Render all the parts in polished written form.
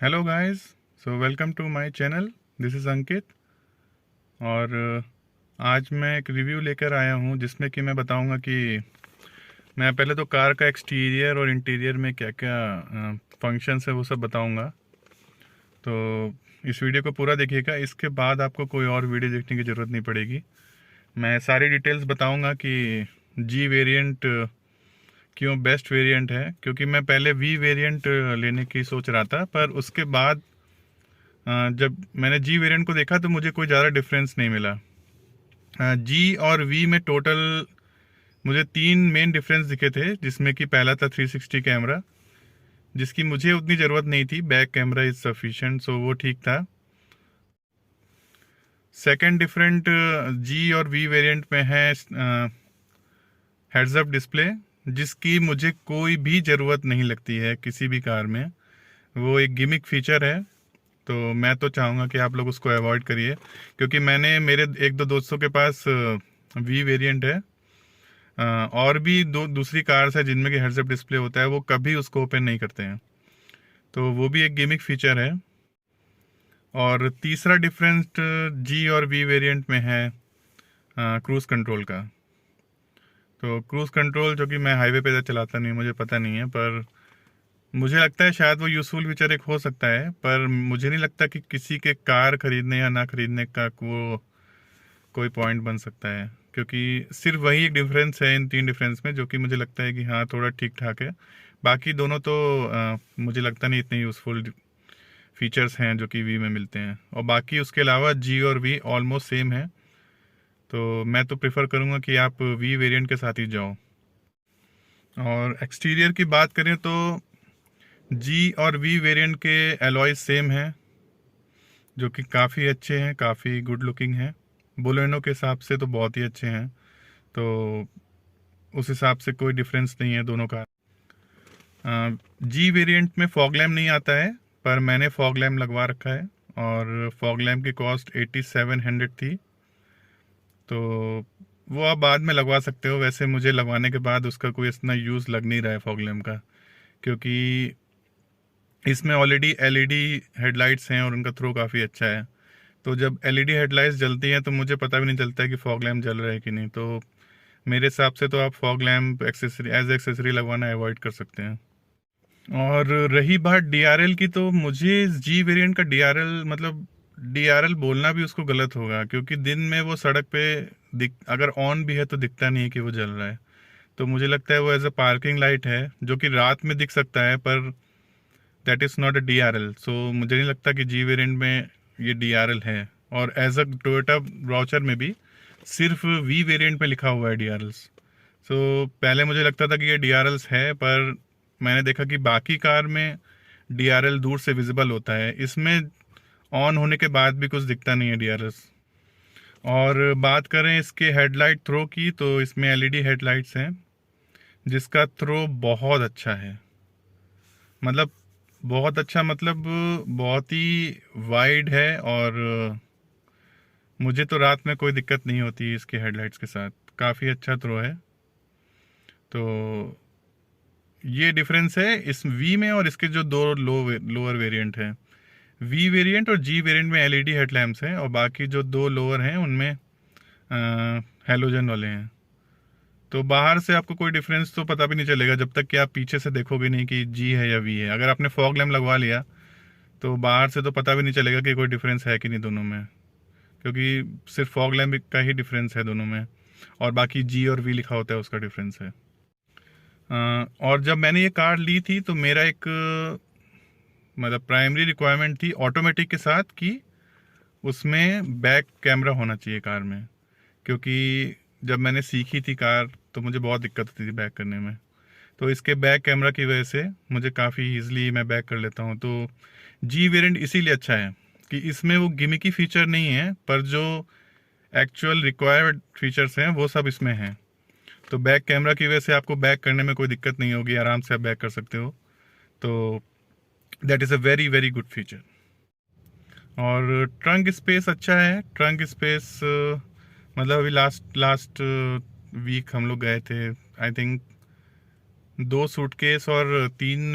Hello guys. So welcome to my channel. This is Ankit. और आज मैं एक रिव्यू लेकर आया हूँ जिसमें कि मैं बताऊँगा कि मैं पहले तो कार का एक्सटीरियर और इंटीरियर में क्या क्या फंक्शंस है वो सब बताऊँगा। तो इस वीडियो को पूरा देखिएगा, इसके बाद आपको कोई और वीडियो देखने की ज़रूरत नहीं पड़ेगी। मैं सारी डिटेल्स बताऊँगा कि जी वेरिएंट क्यों बेस्ट वेरिएंट है, क्योंकि मैं पहले वी वेरिएंट लेने की सोच रहा था, पर उसके बाद जब मैंने जी वेरिएंट को देखा तो मुझे कोई ज़्यादा डिफरेंस नहीं मिला। जी और वी में टोटल मुझे 3 मेन डिफरेंस दिखे थे, जिसमें कि पहला था 360 कैमरा, जिसकी मुझे उतनी ज़रूरत नहीं थी। बैक कैमरा इज़ सफिशिएंट, सो वो ठीक था। सेकंड डिफरेंट जी और वी वेरिएंट में है हेड्स अप डिस्प्ले, जिसकी मुझे कोई भी ज़रूरत नहीं लगती है किसी भी कार में। वो एक गिमिक फीचर है, तो मैं तो चाहूँगा कि आप लोग उसको अवॉइड करिए, क्योंकि मैंने मेरे एक दो दोस्तों के पास वी वेरिएंट है, और भी दूसरी कार्स है जिनमें कि हेड्स अप डिस्प्ले होता है, वो कभी उसको ओपन नहीं करते हैं। तो वो भी एक गिमिक फीचर है। और तीसरा डिफरेंस जी और वी वेरिएंट में है क्रूज़ कंट्रोल का। तो क्रूज़ कंट्रोल, जो कि मैं हाईवे पे चलाता नहीं, मुझे पता नहीं है, पर मुझे लगता है शायद वो यूज़फुल फीचर एक हो सकता है, पर मुझे नहीं लगता कि किसी के कार खरीदने या ना खरीदने का वो कोई पॉइंट बन सकता है, क्योंकि सिर्फ वही एक डिफरेंस है इन 3 डिफरेंस में, जो कि मुझे लगता है कि हाँ थोड़ा ठीक ठाक है। बाकी दोनों तो मुझे लगता नहीं इतने यूज़फुल फीचर्स हैं जो कि वी में मिलते हैं, और बाकी उसके अलावा जी और वी ऑलमोस्ट सेम है। तो मैं तो प्रेफर करूँगा कि आप वी वेरिएंट के साथ ही जाओ। और एक्सटीरियर की बात करें तो जी और वी वेरिएंट के एलॉय सेम हैं, जो कि काफ़ी अच्छे हैं, काफ़ी गुड लुकिंग हैं। बोलेनो के हिसाब से तो बहुत ही अच्छे हैं, तो उस हिसाब से कोई डिफरेंस नहीं है दोनों का। जी वेरिएंट में फॉग लैम्प नहीं आता है, पर मैंने फॉग लैम्प लगवा रखा है, और फॉग लैम्प की कॉस्ट 8700 थी। तो वो आप बाद में लगवा सकते हो। वैसे मुझे लगवाने के बाद उसका कोई इतना यूज़ लग नहीं रहा है फॉग लैम्प का, क्योंकि इसमें ऑलरेडी एलईडी हेडलाइट्स हैं और उनका थ्रो काफ़ी अच्छा है। तो जब एलईडी हेडलाइट्स जलती हैं तो मुझे पता भी नहीं चलता है कि फॉग लैम्प जल रहा है कि नहीं। तो मेरे हिसाब से तो आप fog lamp accessory as accessory लगवाना अवॉइड कर सकते हैं। और रही बात डीआरएल की, तो मुझे जी वेरिएंट का डीआरएल, मतलब डीआरएल बोलना भी उसको गलत होगा, क्योंकि दिन में वो सड़क पे अगर ऑन भी है तो दिखता नहीं है कि वो जल रहा है। तो मुझे लगता है वो एज अ पार्किंग लाइट है, जो कि रात में दिख सकता है, पर that is not a DRL. So मुझे नहीं लगता कि जी वेरिएंट में ये डीआरएल है। और एज अ टोयोटा ब्राउचर में भी सिर्फ वी वेरिएंट में लिखा हुआ है डीआरएल्स। सो पहले मुझे लगता था कि ये डीआरएल्स है, पर मैंने देखा कि बाकी कार में डीआरएल दूर से विजिबल होता है, इसमें ऑन होने के बाद भी कुछ दिखता नहीं है डीआरएल्स। और बात करें इसके हेडलाइट थ्रो की, तो इसमें एलईडी हेडलाइट्स हैं, जिसका थ्रो बहुत अच्छा है। मतलब बहुत अच्छा, मतलब बहुत ही वाइड है, और मुझे तो रात में कोई दिक्कत नहीं होती इसके हेडलाइट्स के साथ। काफ़ी अच्छा थ्रो है। तो ये डिफरेंस है इस वी में और इसके जो दो लोअर वेरिएंट हैं। वी वेरिएंट और जी वेरिएंट में एलईडी हेडलैम्प्स हैं, और बाकी जो दो लोअर हैं उनमें हेलोजन वाले हैं। तो बाहर से आपको कोई डिफरेंस तो पता भी नहीं चलेगा जब तक कि आप पीछे से देखोगे नहीं कि जी है या वी है। अगर आपने फॉग लैम्प लगवा लिया तो बाहर से तो पता भी नहीं चलेगा कि कोई डिफरेंस है कि नहीं दोनों में, क्योंकि सिर्फ फॉग लैम्प का ही डिफरेंस है दोनों में, और बाकी जी और वी लिखा होता है उसका डिफरेंस है। और जब मैंने ये कार ली थी तो मेरा एक मतलब प्राइमरी रिक्वायरमेंट थी ऑटोमेटिक के साथ कि उसमें बैक कैमरा होना चाहिए कार में, क्योंकि जब मैंने सीखी थी कार तो मुझे बहुत दिक्कत होती थी बैक करने में। तो इसके बैक कैमरा की वजह से मुझे काफ़ी ईजिली मैं बैक कर लेता हूँ। तो जी वेरिएंट इसीलिए अच्छा है कि इसमें वो गिमिकी फीचर नहीं है, पर जो एक्चुअल रिक्वायर्ड फीचर्स हैं वो सब इसमें हैं। तो बैक कैमरा की वजह से आपको बैक करने में कोई दिक्कत नहीं होगी, आराम से आप बैक कर सकते हो। तो that is a very very good feature. और ट्रंक स्पेस अच्छा है। ट्रंक स्पेस मतलब अभी लास्ट लास्ट वीक हम लोग गए थे, आई थिंक 2 सूटकेस और 3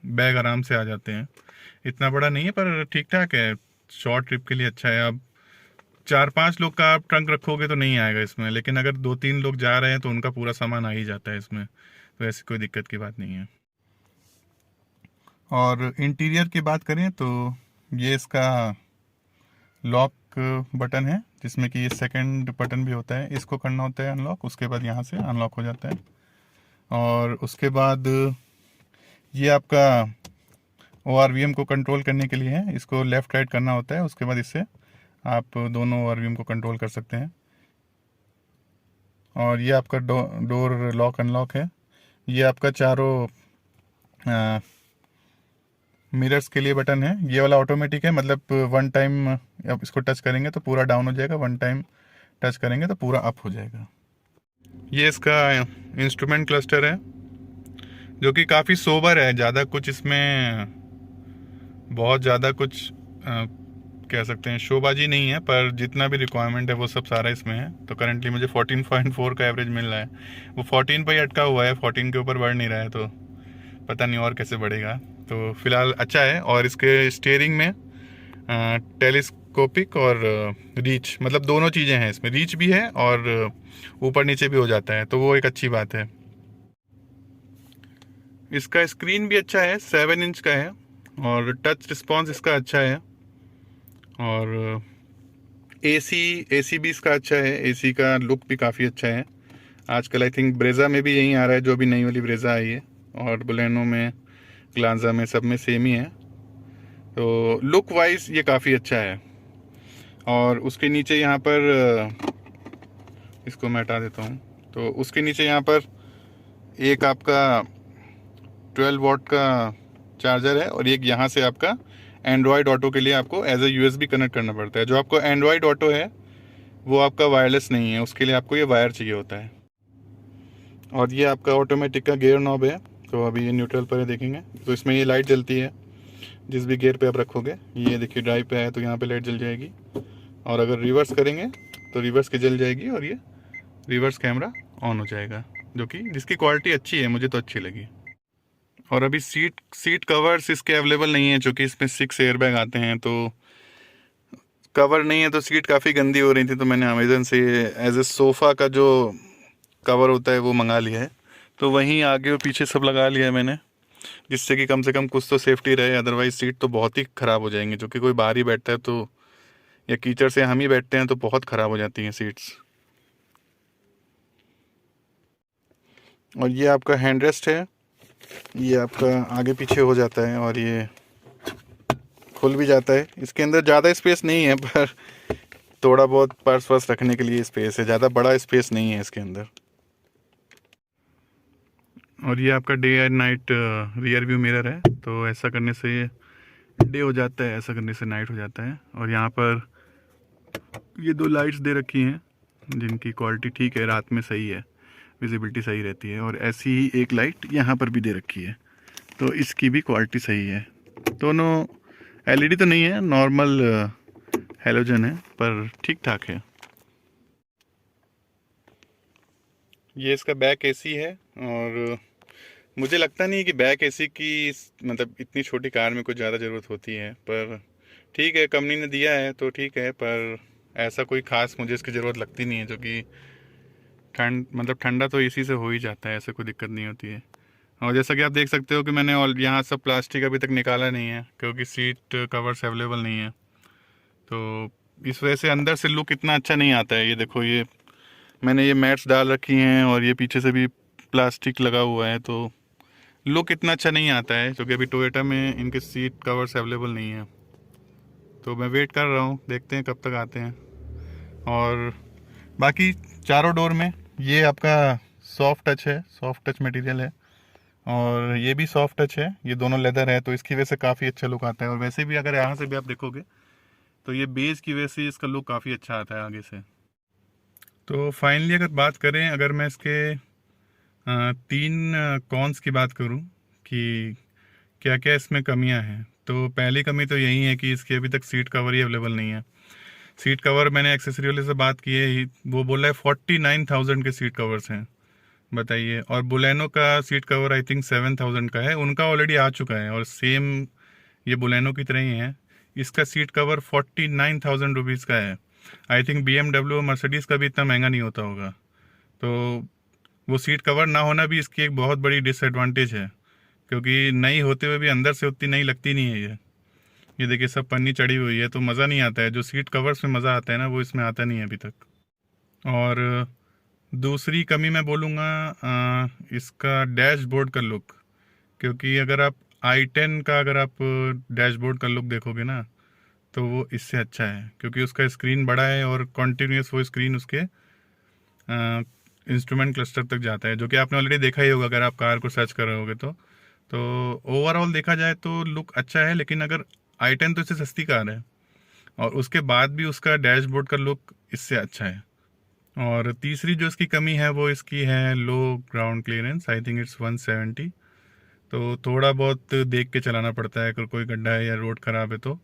बैग आराम से आ जाते हैं। इतना बड़ा नहीं है पर ठीक ठाक है, शॉर्ट ट्रिप के लिए अच्छा है। अब 4-5 लोग का आप ट्रंक रखोगे तो नहीं आएगा इसमें, लेकिन अगर 2-3 लोग जा रहे हैं तो उनका पूरा सामान आ ही जाता है इसमें, तो ऐसी कोई दिक्कत की बात नहीं है। और इंटीरियर की बात करें तो ये इसका लॉक बटन है, जिसमें कि ये सेकंड बटन भी होता है, इसको करना होता है अनलॉक, उसके बाद यहाँ से अनलॉक हो जाता है। और उसके बाद ये आपका ORVM को कंट्रोल करने के लिए है, इसको लेफ़्ट राइट करना होता है, उसके बाद इससे आप दोनों ORVM को कंट्रोल कर सकते हैं। और ये आपका डोर लॉक अनलॉक है। ये आपका चारों मिरर्स के लिए बटन है। ये वाला ऑटोमेटिक है, मतलब वन टाइम आप इसको टच करेंगे तो पूरा डाउन हो जाएगा, वन टाइम टच करेंगे तो पूरा अप हो जाएगा। ये इसका इंस्ट्रूमेंट क्लस्टर है जो कि काफ़ी सोबर है, ज़्यादा कुछ इसमें बहुत ज़्यादा कुछ कह सकते हैं शोबाजी नहीं है, पर जितना भी रिक्वायरमेंट है वो सब सारा इसमें है। तो करंटली मुझे 14.4 का एवरेज मिल रहा है, वो 14 पर ही अटका हुआ है, 14 के ऊपर बढ़ नहीं रहा है, तो पता नहीं और कैसे बढ़ेगा। तो फिलहाल अच्छा है। और इसके स्टीयरिंग में टेलीस्कोपिक और रीच, मतलब दोनों चीज़ें हैं इसमें, रीच भी है और ऊपर नीचे भी हो जाता है, तो वो एक अच्छी बात है। इसका स्क्रीन भी अच्छा है, 7 इंच का है, और टच रिस्पॉन्स इसका अच्छा है। और एसी भी इसका अच्छा है, एसी का लुक भी काफ़ी अच्छा है। आजकल आई थिंक ब्रेजा में भी यही आ रहा है, जो अभी नई वाली ब्रेजा आई है, और बुलेनो में, ग्लांजा में, सब में सेम ही है। तो लुक वाइज ये काफ़ी अच्छा है। और उसके नीचे यहाँ पर इसको मैं हटा देता हूँ, तो उसके नीचे यहाँ पर एक आपका 12 वॉट का चार्जर है, और एक यहाँ से आपका एंड्रॉयड ऑटो के लिए आपको एज ए USB कनेक्ट करना पड़ता है। जो आपको एंड्रॉयड ऑटो है वो आपका वायरलेस नहीं है, उसके लिए आपको ये वायर चाहिए होता है। और ये आपका ऑटोमेटिक का गियर नॉब है, तो अभी ये न्यूट्रल पर है, देखेंगे तो इसमें ये लाइट जलती है जिस भी गियर पे आप रखोगे। ये देखिए ड्राइव पे है तो यहाँ पे लाइट जल जाएगी, और अगर रिवर्स करेंगे तो रिवर्स की जल जाएगी, और ये रिवर्स कैमरा ऑन हो जाएगा, जो कि जिसकी क्वालिटी अच्छी है, मुझे तो अच्छी लगी। और अभी सीट कवर्स इसके अवेलेबल नहीं है, क्योंकि इसमें 6 एयरबैग आते हैं, तो कवर नहीं है, तो सीट काफ़ी गंदी हो रही थी, तो मैंने अमेज़न से एज ए सोफ़ा का जो कवर होता है वो मंगा लिया है। तो वहीं आगे और पीछे सब लगा लिया है मैंने, जिससे कि कम से कम कुछ तो सेफ्टी रहे। अदरवाइज़ सीट तो बहुत ही ख़राब हो जाएंगी, जो कि कोई बाहर ही बैठता है तो, या कीचड़ से हम ही बैठते हैं तो बहुत ख़राब हो जाती हैं सीट्स। और ये आपका हैंड रेस्ट है, ये आपका आगे पीछे हो जाता है, और ये खुल भी जाता है। इसके अंदर ज़्यादा स्पेस नहीं है, पर थोड़ा बहुत पर्स वर्स रखने के लिए स्पेस है, ज़्यादा बड़ा स्पेस नहीं है इसके अंदर। और ये आपका day and night rear view mirror है, तो ऐसा करने से ये डे हो जाता है, ऐसा करने से नाइट हो जाता है। और यहाँ पर ये 2 लाइट्स दे रखी हैं जिनकी क्वालिटी ठीक है, रात में सही है, विजिबिलिटी सही रहती है। और ऐसी ही एक लाइट यहाँ पर भी दे रखी है, तो इसकी भी क्वालिटी सही है। दोनों LED तो नहीं है, नॉर्मल हैलोजन है, पर ठीक ठाक है। ये इसका बैक AC है, और मुझे लगता नहीं कि बैक AC की मतलब इतनी छोटी कार में कुछ ज़्यादा ज़रूरत होती है, पर ठीक है, कंपनी ने दिया है तो ठीक है, पर ऐसा कोई ख़ास मुझे इसकी ज़रूरत लगती नहीं है, जो कि ठंडा तो AC से हो ही जाता है, ऐसे कोई दिक्कत नहीं होती है। और जैसा कि आप देख सकते हो कि मैंने और यहाँ सब प्लास्टिक अभी तक निकाला नहीं है, क्योंकि सीट कवर्स अवेलेबल नहीं है, तो इस वजह से अंदर से लुक इतना अच्छा नहीं आता है। ये देखो, ये मैंने ये मैट्स डाल रखी हैं, और ये पीछे से भी प्लास्टिक लगा हुआ है, तो लुक इतना अच्छा नहीं आता है, क्योंकि अभी टोयोटा में इनके सीट कवर्स अवेलेबल नहीं है। तो मैं वेट कर रहा हूँ, देखते हैं कब तक आते हैं। और बाकी चारों डोर में ये आपका सॉफ्ट टच है, सॉफ्ट टच मटेरियल है, और ये भी सॉफ्ट टच है, ये दोनों लेदर है, तो इसकी वजह से काफ़ी अच्छा लुक आता है। और वैसे भी अगर यहाँ से भी आप देखोगे तो ये बेज की वजह से इसका लुक काफ़ी अच्छा आता है आगे से। तो फाइनली अगर बात करें, अगर मैं इसके 3 कॉन्स की बात करूं कि क्या क्या इसमें कमियां हैं, तो पहली कमी तो यही है कि इसकी अभी तक सीट कवर ही अवेलेबल नहीं है। सीट कवर मैंने एक्सेसरी वाले से बात की है, वो बोला है 49,000 के सीट कवर्स हैं, बताइए। और बुलेनो का सीट कवर आई थिंक 7,000 का है, उनका ऑलरेडी आ चुका है और सेम ये बुलेनो की तरह ही है। इसका सीट कवर 49,000 रुपीज़ का है। आई थिंक BMW और मर्सिडीज़ का भी इतना महंगा नहीं होता होगा। तो वो सीट कवर ना होना भी इसकी एक बहुत बड़ी डिसएडवांटेज है, क्योंकि नई होते हुए भी अंदर से उतनी नई लगती नहीं है ये देखिए सब पन्नी चढ़ी हुई है, तो मज़ा नहीं आता है। जो सीट कवर्स में मज़ा आता है ना, वो इसमें आता नहीं है अभी तक। और दूसरी कमी मैं बोलूँगा इसका डैशबोर्ड का लुक, क्योंकि अगर आप i10 का अगर आप डैशबोर्ड का लुक देखोगे ना, तो वो इससे अच्छा है, क्योंकि उसका स्क्रीन बड़ा है और कॉन्टीन्यूस वो स्क्रीन उसके इंस्ट्रूमेंट क्लस्टर तक जाता है, जो कि आपने ऑलरेडी देखा ही होगा अगर आप कार को सर्च कर रहे होगे तो ओवरऑल देखा जाए तो लुक अच्छा है। लेकिन अगर i10 तो इससे सस्ती कार है और उसके बाद भी उसका डैशबोर्ड का लुक इससे अच्छा है। और तीसरी जो इसकी कमी है वो इसकी है low ground clearance, I think it's 170। तो थोड़ा बहुत देख के चलाना पड़ता है, अगर कोई गड्ढा है या रोड ख़राब है तो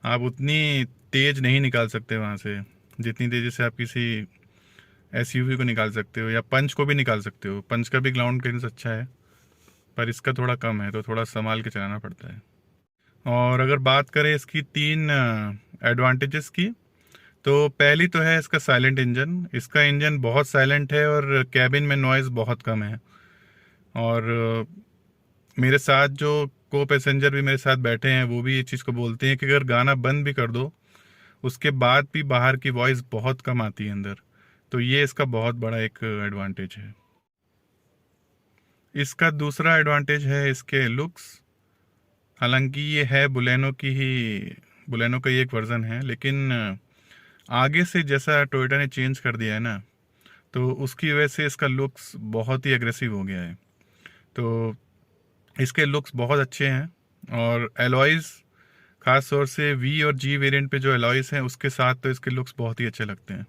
आप उतनी तेज़ नहीं निकाल सकते वहाँ से, जितनी तेज़ी से आप किसी एसयूवी को निकाल सकते हो या पंच को भी निकाल सकते हो। पंच का भी ग्राउंड क्लियरेंस अच्छा है, पर इसका थोड़ा कम है, तो थोड़ा संभाल के चलाना पड़ता है। और अगर बात करें इसकी 3 एडवांटेजेस की, तो पहली तो है इसका साइलेंट इंजन। इसका इंजन बहुत साइलेंट है और कैबिन में नॉइज़ बहुत कम है। और मेरे साथ जो को पैसेंजर भी मेरे साथ बैठे हैं वो भी ये चीज़ को बोलते हैं कि अगर गाना बंद भी कर दो उसके बाद भी बाहर की वॉइस बहुत कम आती है अंदर। तो ये इसका बहुत बड़ा एक एडवांटेज है। इसका दूसरा एडवांटेज है इसके लुक्स। हालांकि ये है बुलेनो का ही एक वर्ज़न है, लेकिन आगे से जैसा टोयोटा ने चेंज कर दिया है ना, तो उसकी वजह से इसका लुक्स बहुत ही एग्रेसिव हो गया है। तो इसके लुक्स बहुत अच्छे हैं और एलॉयज़ ख़ास तौर से वी और जी वेरिएंट पे जो एलॉयज़ हैं उसके साथ तो इसके लुक्स बहुत ही अच्छे लगते हैं।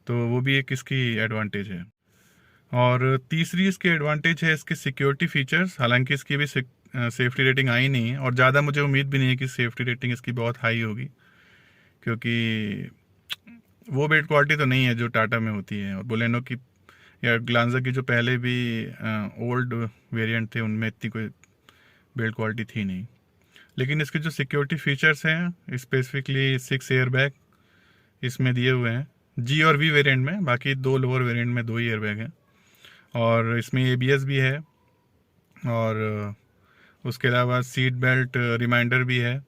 तो वो भी एक इसकी एडवांटेज है। और तीसरी इसकी एडवांटेज है इसके सिक्योरिटी फीचर्स। हालांकि इसकी भी सेफ्टी रेटिंग आई नहीं है और ज़्यादा मुझे उम्मीद भी नहीं है कि सेफ्टी रेटिंग इसकी बहुत हाई होगी, क्योंकि वो बिल्ड क्वालिटी तो नहीं है जो टाटा में होती है। और बोलेनो की या ग्लांजा की जो पहले भी ओल्ड वेरिएंट थे उनमें इतनी कोई बिल्ड क्वालिटी थी नहीं। लेकिन इसके जो सिक्योरिटी फीचर्स हैं, स्पेसिफिकली 6 एयर बैग इसमें दिए हुए हैं जी और वी वेरिएंट में, बाकी 2 लोअर वेरिएंट में 2 ही एयर बैग हैं। और इसमें ABS भी है और उसके अलावा सीट बेल्ट रिमाइंडर भी है।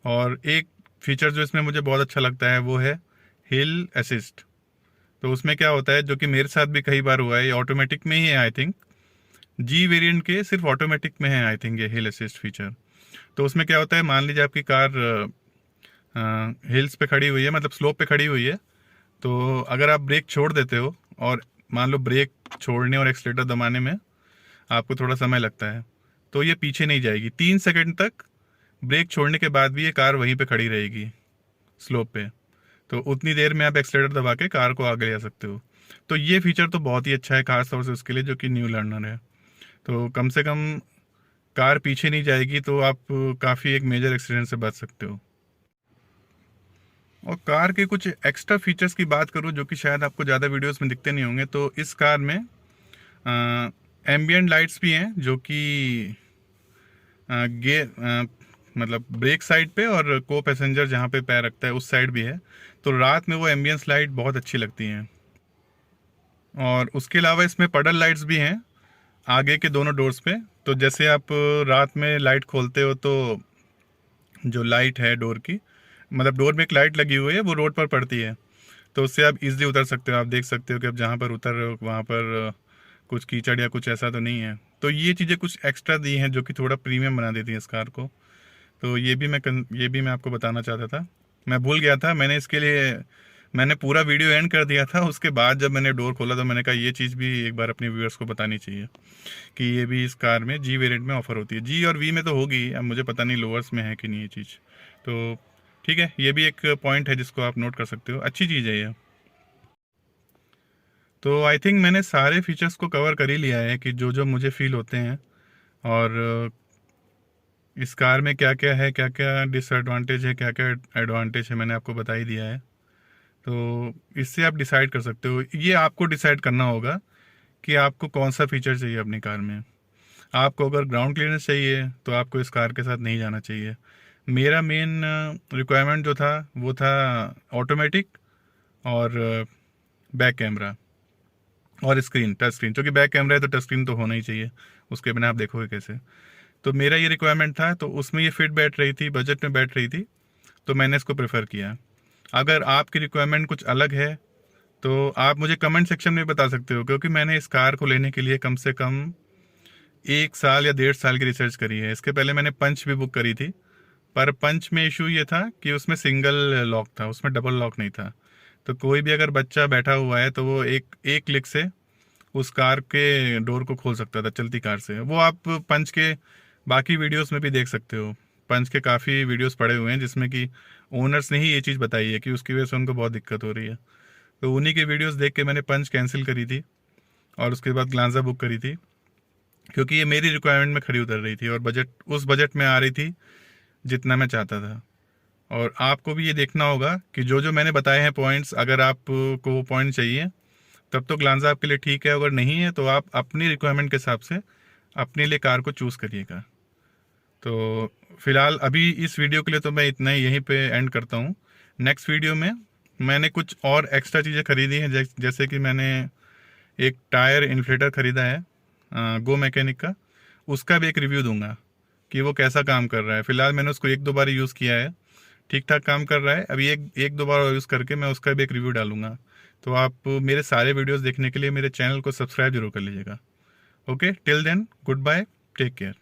और एक फीचर जो इसमें मुझे बहुत अच्छा लगता है वो है हिल असिस्ट। तो उसमें क्या होता है, जो कि मेरे साथ भी कई बार हुआ है, ये ऑटोमेटिक में ही है आई थिंक, जी वेरिएंट के सिर्फ ऑटोमेटिक में है आई थिंक ये हिल असिस्ट फीचर। तो उसमें क्या होता है, मान लीजिए आपकी कार हिल्स पे खड़ी हुई है, मतलब स्लोप पे खड़ी हुई है, तो अगर आप ब्रेक छोड़ देते हो और मान लो ब्रेक छोड़ने और एक्सीलेटर दबाने में आपको थोड़ा समय लगता है, तो ये पीछे नहीं जाएगी। 3 सेकंड तक ब्रेक छोड़ने के बाद भी ये कार वहीं पे खड़ी रहेगी स्लोप पे। तो उतनी देर में आप एक्सीलेटर दबा के कार को आगे ले जा सकते हो। तो ये फीचर तो बहुत ही अच्छा है, खास तौर से उसके लिए जो कि न्यू लर्नर है। तो कम से कम कार पीछे नहीं जाएगी, तो आप काफ़ी एक मेजर एक्सीडेंट से बच सकते हो। और कार के कुछ एक्स्ट्रा फीचर्स की बात करूँ जो कि शायद आपको ज़्यादा वीडियोस में दिखते नहीं होंगे, तो इस कार में एम्बियंट लाइट्स भी हैं, जो कि मतलब ब्रेक साइड पे और को पैसेंजर जहाँ पे पैर रखता है उस साइड भी है। तो रात में वो एम्बियंस लाइट बहुत अच्छी लगती हैं। और उसके अलावा इसमें पडल लाइट्स भी हैं आगे के दोनों डोर्स पे। तो जैसे आप रात में लाइट खोलते हो तो जो लाइट है डोर की, मतलब डोर में एक लाइट लगी हुई है, वो रोड पर पड़ती है, तो उससे आप इजीली उतर सकते हो। आप देख सकते हो कि आप जहाँ पर उतर रहे हो वहाँ पर कुछ कीचड़ या कुछ ऐसा तो नहीं है। तो ये चीज़ें कुछ एक्स्ट्रा दी हैं जो कि थोड़ा प्रीमियम बना देती हैं इस कार को। तो ये भी मैं आपको बताना चाहता था, मैं भूल गया था। मैंने पूरा वीडियो एंड कर दिया था, उसके बाद जब मैंने डोर खोला तो मैंने कहा ये चीज़ भी एक बार अपने व्यूअर्स को बतानी चाहिए कि ये भी इस कार में जी वेरिएंट में ऑफ़र होती है। जी और वी में तो होगी, अब मुझे पता नहीं लोअर्स में है कि नहीं ये चीज़। तो ठीक है, ये भी एक पॉइंट है जिसको आप नोट कर सकते हो, अच्छी चीज़ है ये। तो आई थिंक मैंने सारे फीचर्स को कवर कर ही लिया है कि जो जो मुझे फील होते हैं, और इस कार में क्या क्या है, क्या क्या डिसएडवांटेज है, क्या क्या एडवांटेज है, मैंने आपको बता ही दिया है। तो इससे आप डिसाइड कर सकते हो, ये आपको डिसाइड करना होगा कि आपको कौन सा फीचर चाहिए अपनी कार में। आपको अगर ग्राउंड क्लियरेंस चाहिए तो आपको इस कार के साथ नहीं जाना चाहिए। मेरा मेन रिक्वायरमेंट जो था वो था ऑटोमेटिक और बैक कैमरा और स्क्रीन, टच स्क्रीन। क्योंकि बैक कैमरा है तो टच स्क्रीन तो होना ही चाहिए, उसके बिना आप देखोगे कैसे। तो मेरा ये रिक्वायरमेंट था, तो उसमें ये फिट बैठ रही थी, बजट में बैठ रही थी, तो मैंने इसको प्रेफर किया। अगर आपकी रिक्वायरमेंट कुछ अलग है तो आप मुझे कमेंट सेक्शन में बता सकते हो, क्योंकि मैंने इस कार को लेने के लिए कम से कम 1 साल या 1.5 साल की रिसर्च करी है। इसके पहले मैंने पंच भी बुक करी थी, पर पंच में इशू ये था कि उसमें सिंगल लॉक था, उसमें डबल लॉक नहीं था। तो कोई भी अगर बच्चा बैठा हुआ है तो वो एक एक क्लिक से उस कार के डोर को खोल सकता था, चलती कार से। वो आप पंच के बाकी वीडियोस में भी देख सकते हो। पंच के काफ़ी वीडियोस पड़े हुए हैं जिसमें कि ओनर्स ने ही ये चीज़ बताई है कि उसकी वजह से उनको बहुत दिक्कत हो रही है। तो उन्हीं के वीडियोस देख के मैंने पंच कैंसिल करी थी और उसके बाद ग्लांजा बुक करी थी, क्योंकि ये मेरी रिक्वायरमेंट में खड़ी उतर रही थी और बजट उस बजट में आ रही थी जितना मैं चाहता था। और आपको भी ये देखना होगा कि जो जो मैंने बताए हैं पॉइंट्स, अगर आपको वो पॉइंट चाहिए तब तो ग्लांजा आपके लिए ठीक है, अगर नहीं है तो आप अपनी रिक्वायरमेंट के हिसाब से अपने लिए कार को चूज़ करिएगा। तो फिलहाल अभी इस वीडियो के लिए तो मैं इतना ही यहीं पे एंड करता हूँ। नेक्स्ट वीडियो में मैंने कुछ और एक्स्ट्रा चीज़ें खरीदी हैं, जैसे कि मैंने एक टायर इन्फ्लेटर ख़रीदा है गो मैकेनिक का, उसका भी एक रिव्यू दूंगा कि वो कैसा काम कर रहा है। फिलहाल मैंने उसको 1-2 बार यूज़ किया है, ठीक ठाक काम कर रहा है। अभी एक दो बार यूज़ करके मैं उसका भी एक रिव्यू डालूंगा। तो आप मेरे सारे वीडियोस देखने के लिए मेरे चैनल को सब्सक्राइब जरूर कर लीजिएगा। Okay, till then, good bye, take care.